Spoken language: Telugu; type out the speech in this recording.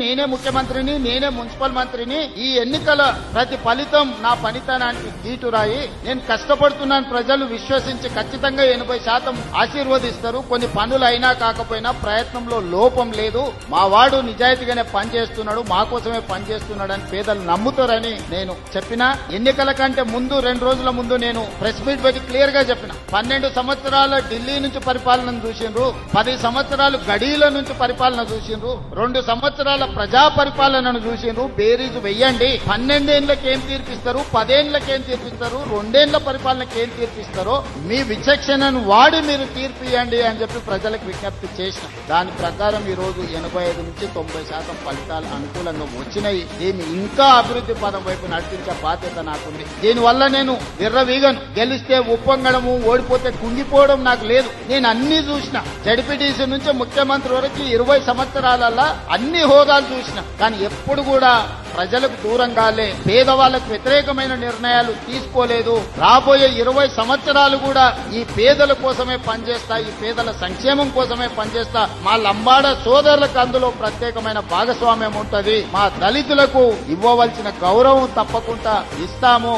నేనే ముఖ్యమంత్రిని, నేనే మున్సిపల్ మంత్రిని. ఈ ఎన్నికల ప్రతి ఫలితం నా పనితనానికి గీటురాయి. నేను కష్టపడుతున్నాను, ప్రజలు విశ్వసించి ఖచ్చితంగా 80% ఆశీర్వదిస్తారు. కొన్ని పనులు అయినా కాకపోయినా ప్రయత్నంలో లోపం లేదు. మా వాడు నిజాయితీగానే పనిచేస్తున్నాడు, మా కోసమే పనిచేస్తున్నాడని పేదలు నమ్ముతారని నేను చెప్పిన. ఎన్నికల కంటే ముందు 2 రోజుల ముందు నేను ప్రెస్ మీట్ పెట్టి క్లియర్ గా చెప్పిన. 12 సంవత్సరాల ఢిల్లీ నుంచి పరిపాలన చూసిండ్రు, 10 సంవత్సరాలు గడీల నుంచి పరిపాలన చూసిండ్రు, 2 సంవత్సరాల ప్రజా పరిపాలనను చూసిండ్రు. బేరీజు వెయ్యండి. 12 ఏళ్లకి ఏం తీర్పిస్తారు, 10 ఏళ్లకి ఏం తీర్పిస్తారు, 2 ఏళ్ల పరిపాలనకి ఏం తీర్పిస్తారో మీ విచక్షణను వాడి మీరు తీర్పు ఇవ్వండి అని చెప్పి ప్రజలకు విజ్ఞప్తి చేసిన. దాని ప్రకారం ఈ రోజు 85 నుంచి 90% ఫలితాలు అనుకూలంగా వచ్చినాయి. దీన్ని ఇంకా అభివృద్ధి పదం వైపు నడిపించే బాధ్యత నాకుంది. దీనివల్ల నేను విర్రవీగను. గెలిస్తే ఉప్పొంగడము, ఓడిపోతే కుంగిపోవడం నాకు లేదు. నేను అన్ని చూసిన. జడ్పీటీసీ నుంచి ముఖ్యమంత్రి వరకు 20 సంవత్సరాలలో అన్ని హోదాలు చూసిన. కానీ ఎప్పుడు కూడా ప్రజలకు దూరంగాలే, పేదవాళ్లకు వ్యతిరేకమైన నిర్ణయాలు తీసుకోలేదు. రాబోయే 20 సంవత్సరాలు కూడా ఈ పేదల కోసమే పనిచేస్తా, ఈ పేదల సంక్షేమం కోసమే పనిచేస్తా. మా లంబాడ సోదరులకు అందులో ప్రత్యేకమైన భాగస్వామ్యం ఉంటది. మా దళితులకు ఇవ్వవలసిన గౌరవం తప్పకుండా ఇస్తాము.